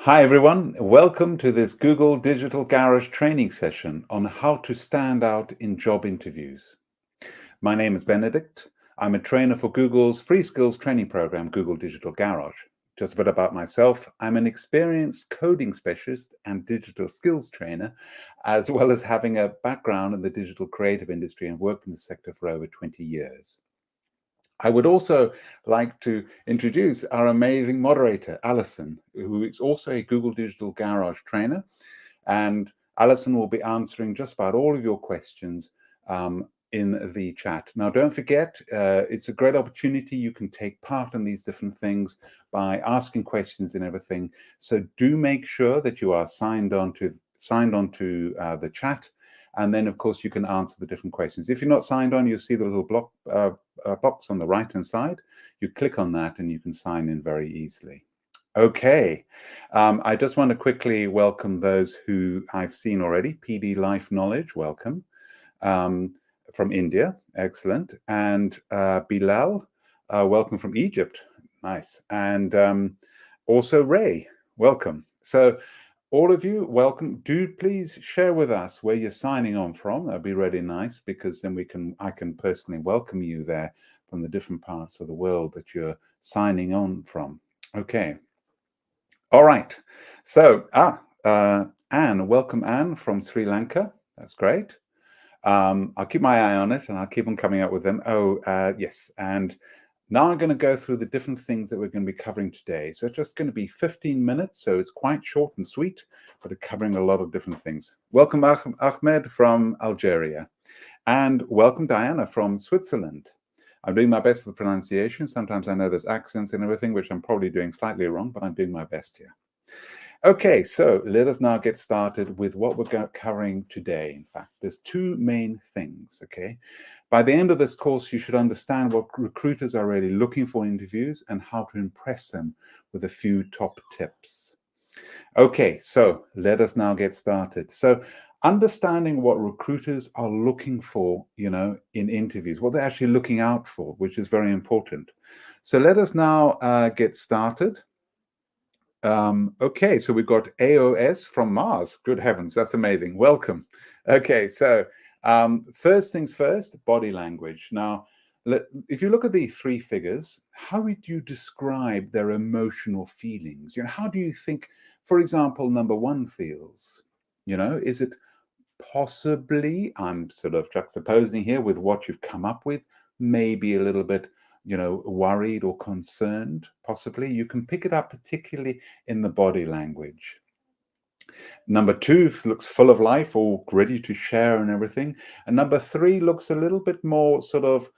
Hi everyone, welcome to this Google Digital Garage training session on how to stand out in job interviews. My name is Benedict. I'm a trainer for Google's free skills training program, Google Digital Garage. Just a bit about myself, I'm an experienced coding specialist and digital skills trainer, as well as having a background in the digital creative industry and worked in the sector for over 20 years. I would also like to introduce our amazing moderator, Alison, who is also a Google Digital Garage trainer. And Alison will be answering just about all of your questions in the chat. Now, don't forget, it's a great opportunity. You can take part in these different things by asking questions and everything. So do make sure that you are signed on to the chat. And then, of course, you can answer the different questions. If you're not signed on, you'll see the little box on the right-hand side. You click on that and you can sign in very easily. Okay, I just want to quickly welcome those who I've seen already. PD Life Knowledge, welcome. From India, excellent. And Bilal, welcome from Egypt, nice. And also Ray, welcome. So all of you, welcome. Do please share with us where you're signing on from. That'd be really nice because then I can personally welcome you there from the different parts of the world that you're signing on from. Okay. All right. So, Anne, welcome, Anne from Sri Lanka. That's great. I'll keep my eye on it and I'll keep on coming up with them. Yes. And now I'm going to go through the different things that we're going to be covering today. So it's just going to be 15 minutes. So it's quite short and sweet, but it's covering a lot of different things. Welcome, Ahmed from Algeria. And welcome, Diana from Switzerland. I'm doing my best with pronunciation. Sometimes I know there's accents and everything, which I'm probably doing slightly wrong, but I'm doing my best here. Okay, so let us now get started with what we're covering today. In fact, there's two main things, okay? By the end of this course, you should understand what recruiters are really looking for in interviews and how to impress them with a few top tips. Okay, so let us now get started. So understanding what recruiters are looking for, in interviews, what they're actually looking out for, which is very important. So let us now get started. Okay, so we've got AOS from Mars. Good heavens, that's amazing. Welcome. Okay, so first things first, body language. Now, if you look at the three figures, how would you describe their emotional feelings? How do you think, for example, number one feels? Is it possibly, I'm sort of juxtaposing here with what you've come up with, maybe a little bit worried or concerned, possibly. You can pick it up particularly in the body language. Number two looks full of life, all ready to share and everything. And number three looks a little bit more sort of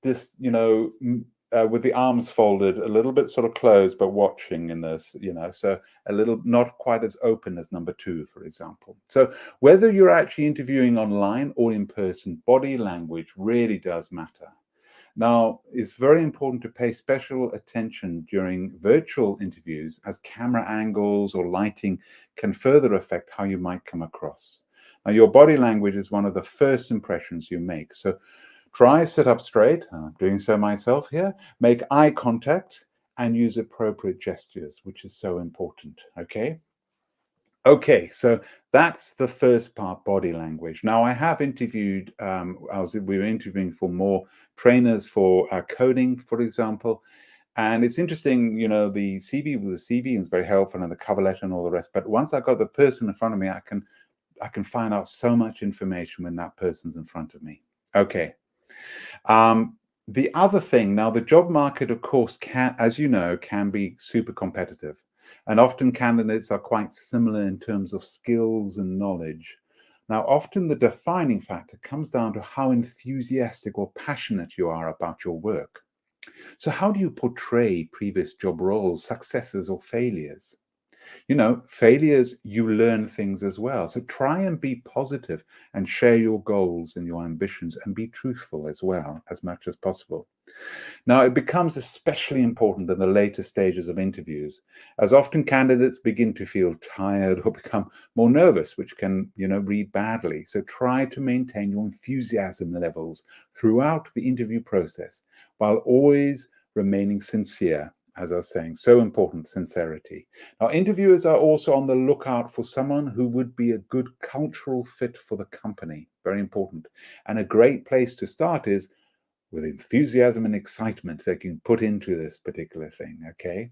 this, with the arms folded, a little bit sort of closed, but watching in this, so a little not quite as open as number two, for example. So whether you're actually interviewing online or in person, body language really does matter. Now, it's very important to pay special attention during virtual interviews as camera angles or lighting can further affect how you might come across. Now, your body language is one of the first impressions you make. So try sit up straight, I'm doing so myself here, make eye contact and use appropriate gestures, which is so important, okay? Okay, so that's the first part, body language. Now, I have interviewed, we were interviewing for more trainers for coding, for example. And it's interesting, the CV was a CV and it's very helpful and the cover letter and all the rest. But once I got the person in front of me, I can find out so much information when that person's in front of me. Okay. The other thing, now the job market, of course, as you know, can be super competitive. And often candidates are quite similar in terms of skills and knowledge. Now, often the defining factor comes down to how enthusiastic or passionate you are about your work. So how do you portray previous job roles, successes or failures? Failures, you learn things as well. So try and be positive and share your goals and your ambitions and be truthful as well, as much as possible. Now, it becomes especially important in the later stages of interviews, as often candidates begin to feel tired or become more nervous, which can, read badly. So try to maintain your enthusiasm levels throughout the interview process while always remaining sincere. as I was saying, so important, sincerity. Now, interviewers are also on the lookout for someone who would be a good cultural fit for the company. Very important. And a great place to start is with enthusiasm and excitement they can put into this particular thing, okay?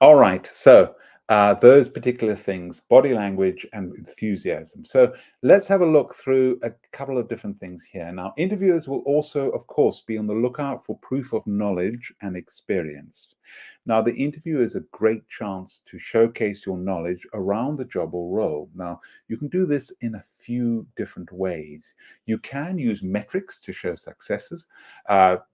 All right, so those particular things, body language and enthusiasm. So let's have a look through a couple of different things here. Now, interviewers will also, of course, be on the lookout for proof of knowledge and experience. Now, the interview is a great chance to showcase your knowledge around the job or role. Now, you can do this in a few different ways. You can use metrics to show successes.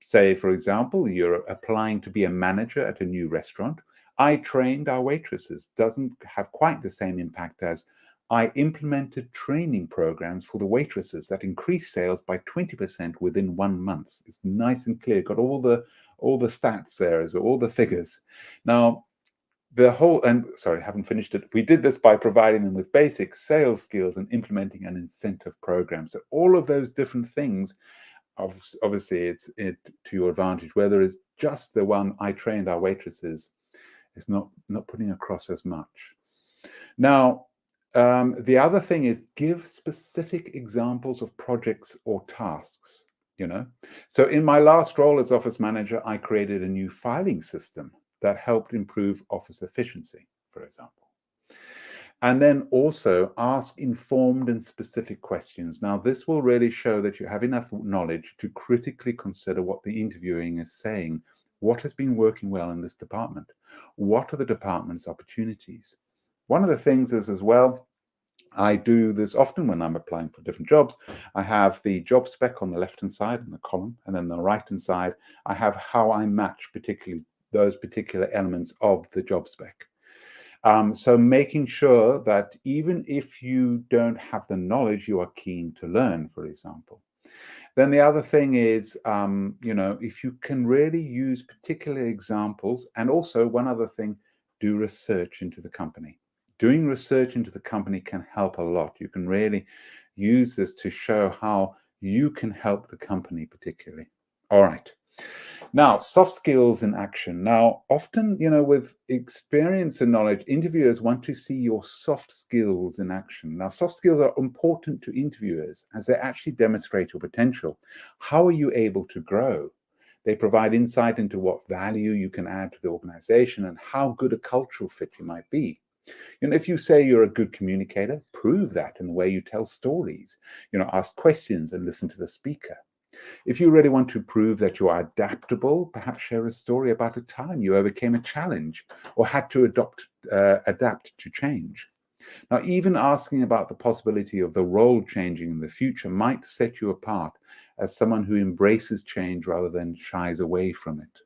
Say, for example, you're applying to be a manager at a new restaurant. I trained our waitresses doesn't have quite the same impact as I implemented training programs for the waitresses that increased sales by 20% within 1 month. It's nice and clear, got all the stats there as well, all the figures. Now, the whole, and sorry, I haven't finished it. We did this by providing them with basic sales skills and implementing an incentive program. So all of those different things, obviously it's to your advantage. Whether it's just the one I trained our waitresses, it's not putting across as much. Now, the other thing is give specific examples of projects or tasks. So in my last role as office manager, I created a new filing system that helped improve office efficiency, for example. And then also ask informed and specific questions. Now, this will really show that you have enough knowledge to critically consider what the interviewing is saying. What has been working well in this department? What are the department's opportunities? One of the things is as well, I do this often when I'm applying for different jobs. I have the job spec on the left-hand side in the column, and then the right-hand side, I have how I match particularly those particular elements of the job spec. So making sure that even if you don't have the knowledge, you are keen to learn, for example. Then the other thing is, if you can really use particular examples, and also one other thing, do research into the company. Doing research into the company can help a lot. You can really use this to show how you can help the company particularly. All right. Now, soft skills in action. Now, often, with experience and knowledge, interviewers want to see your soft skills in action. Now, soft skills are important to interviewers as they actually demonstrate your potential. How are you able to grow? They provide insight into what value you can add to the organization and how good a cultural fit you might be. If you say you're a good communicator, prove that in the way you tell stories. Ask questions and listen to the speaker. If you really want to prove that you are adaptable, perhaps share a story about a time you overcame a challenge or had to adapt to change. Now, even asking about the possibility of the role changing in the future might set you apart as someone who embraces change rather than shies away from it.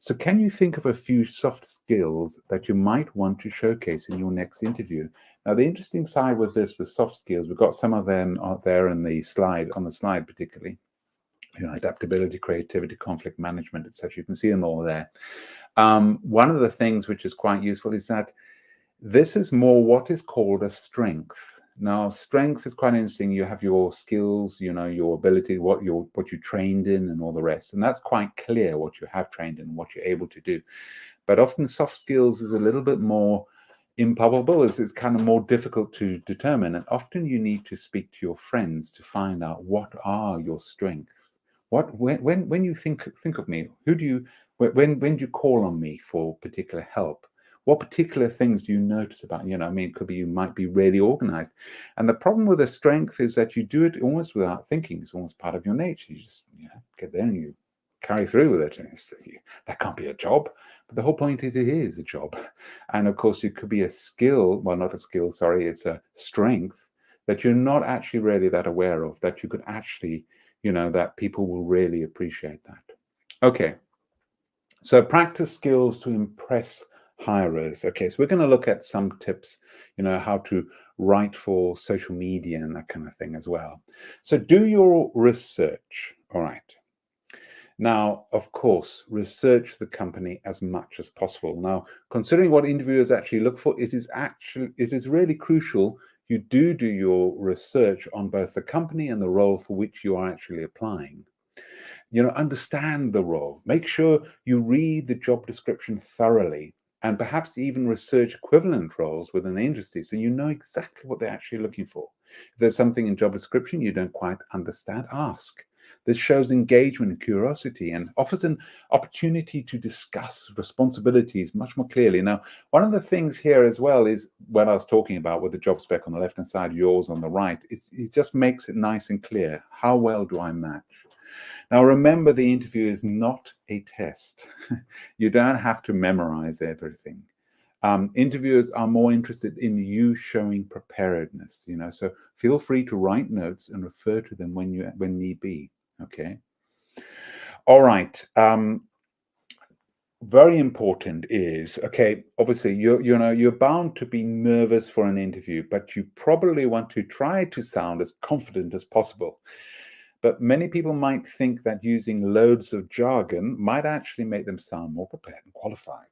So can you think of a few soft skills that you might want to showcase in your next interview? Now, the interesting side with this, with soft skills, we've got some of them out there in the slide, on the slide particularly. Adaptability, creativity, conflict management, etc. You can see them all there. One of the things which is quite useful is that this is more what is called a strength. Now, strength is quite interesting. You have your skills, your ability, what you trained in and all the rest. And that's quite clear what you have trained in and what you're able to do. But often soft skills is a little bit more impalpable. It's kind of more difficult to determine. And often you need to speak to your friends to find out what are your strengths. When you think of me, when do you call on me for particular help? What particular things do you notice about, it could be you might be really organized. And the problem with a strength is that you do it almost without thinking. It's almost part of your nature. You just get there and you carry through with it. And that can't be a job. But the whole point is it is a job. And of course, it could be a skill. Well, not a skill, sorry. It's a strength that you're not actually really that aware of, that you could actually, that people will really appreciate that. Okay. So practice skills to impress hirers. Okay, so we're going to look at some tips, how to write for social media and that kind of thing as well. So do your research. All right. Now, of course, research the company as much as possible. Now, considering what interviewers actually look for, it is really crucial you do your research on both the company and the role for which you are actually applying. Understand the role. Make sure you read the job description thoroughly and perhaps even research equivalent roles within the industry so you know exactly what they're actually looking for. If there's something in job description you don't quite understand, ask. This shows engagement and curiosity and offers an opportunity to discuss responsibilities much more clearly. Now, one of the things here as well is what I was talking about with the job spec on the left-hand side, yours on the right, it just makes it nice and clear. How well do I match? Now, remember, the interview is not a test. You don't have to memorize everything. Interviewers are more interested in you showing preparedness, so feel free to write notes and refer to them when need be. Okay. All right. Very important is, okay, obviously you're bound to be nervous for an interview, but you probably want to try to sound as confident as possible. But many people might think that using loads of jargon might actually make them sound more prepared and qualified.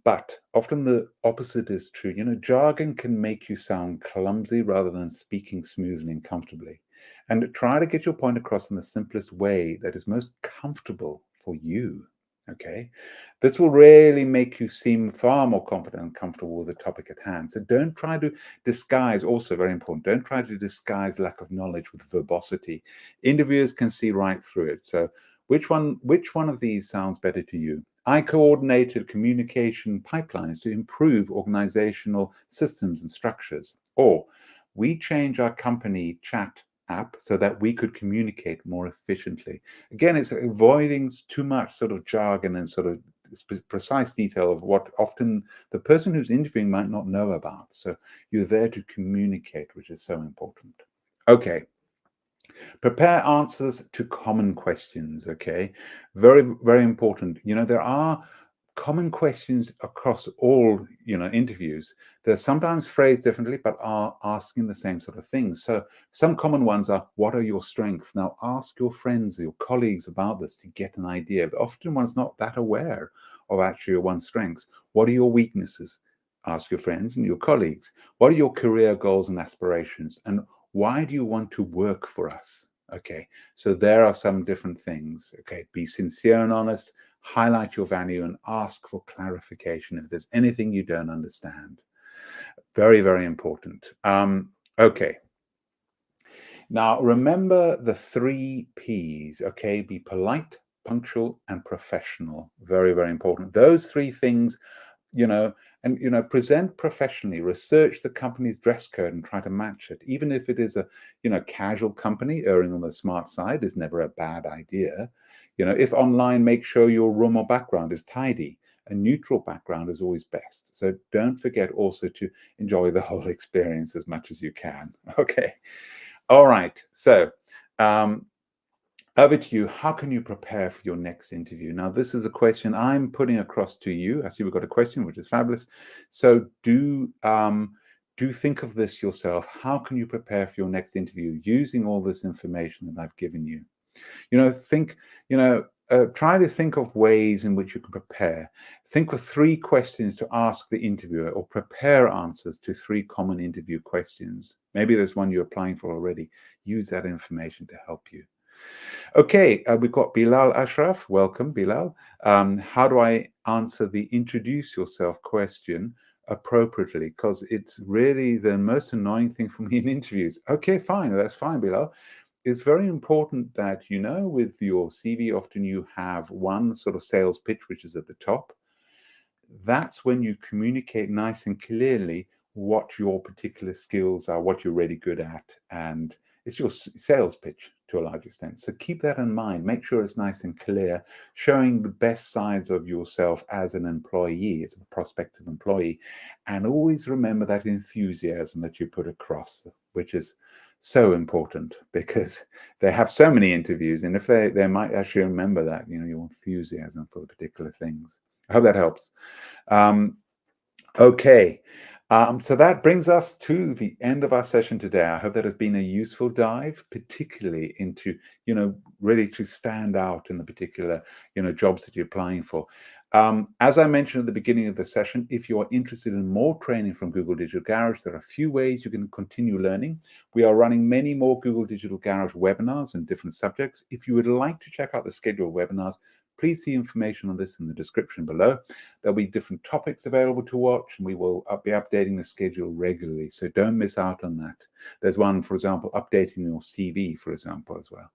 But often the opposite is true. Jargon can make you sound clumsy rather than speaking smoothly and comfortably. And try to get your point across in the simplest way that is most comfortable for you. Okay, this will really make you seem far more confident and comfortable with the topic at hand. So don't try to disguise, also very important, don't try to disguise lack of knowledge with verbosity. Interviewers can see right through it. So which one of these sounds better to you? I coordinated communication pipelines to improve organizational systems and structures. Or we changed our company chat app so that we could communicate more efficiently. Again, it's avoiding too much sort of jargon and sort of precise detail of what often the person who's interviewing might not know about. So you're there to communicate, which is so important. Okay. Prepare answers to common questions. Okay. Very, very important. There are common questions across all interviews. They're sometimes phrased differently but are asking the same sort of things. So some common ones are, what are your strengths? Now ask your friends, your colleagues about this to get an idea. But often one's not that aware of actually one's strengths. What are your weaknesses? Ask your friends and your colleagues. What are your career goals and aspirations, and why do you want to work for us? Okay, so there are some different things. Okay, be sincere and honest, highlight your value, and ask for clarification if there's anything you don't understand. Very, very important. Okay. Now, remember the 3 Ps, okay? Be polite, punctual, and professional. Very, very important. Those 3 things, present professionally, research the company's dress code and try to match it. Even if it is a, casual company, erring on the smart side is never a bad idea. If online, make sure your room or background is tidy. A neutral background is always best. So don't forget also to enjoy the whole experience as much as you can. Okay. All right. So over to you. How can you prepare for your next interview? Now, this is a question I'm putting across to you. I see we've got a question, which is fabulous. So do think of this yourself. How can you prepare for your next interview using all this information that I've given you? Try to think of ways in which you can prepare. Think of 3 questions to ask the interviewer, or prepare answers to 3 common interview questions. Maybe there's one you're applying for already. Use that information to help you. Okay, we've got Bilal Ashraf. Welcome, Bilal. How do I answer the introduce yourself question appropriately? Because it's really the most annoying thing for me in interviews. Okay, fine. That's fine, Bilal. It's very important that, with your CV, often you have one sort of sales pitch, which is at the top. That's when you communicate nice and clearly what your particular skills are, what you're really good at, and it's your sales pitch to a large extent. So keep that in mind. Make sure it's nice and clear, showing the best sides of yourself as an employee, as a prospective employee. And always remember that enthusiasm that you put across, which is so important, because they have so many interviews, and if they might actually remember that, your enthusiasm for the particular things. I hope that helps. Okay. So that brings us to the end of our session today. I hope that has been a useful dive, particularly into, really to stand out in the particular, jobs that you're applying for. As I mentioned at the beginning of the session, if you are interested in more training from Google Digital Garage, there are a few ways you can continue learning. We are running many more Google Digital Garage webinars in different subjects. If you would like to check out the scheduled webinars, please see information on this in the description below. There'll be different topics available to watch, and we will be updating the schedule regularly, so don't miss out on that. There's one, for example, updating your CV, for example, as well.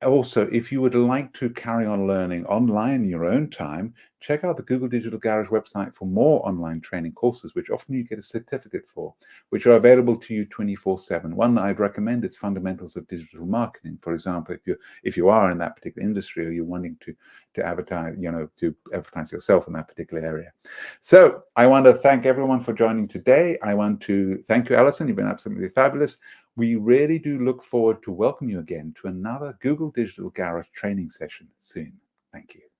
Also, if you would like to carry on learning online in your own time, check out the Google Digital Garage website for more online training courses, which often you get a certificate for, which are available to you 24/7. One that I'd recommend is Fundamentals of Digital Marketing. For example, if you are in that particular industry, or you're wanting to advertise, to advertise yourself in that particular area. So I want to thank everyone for joining today. I want to thank you, Alison. You've been absolutely fabulous. We really do look forward to welcome you again to another Google Digital Garage training session soon. Thank you.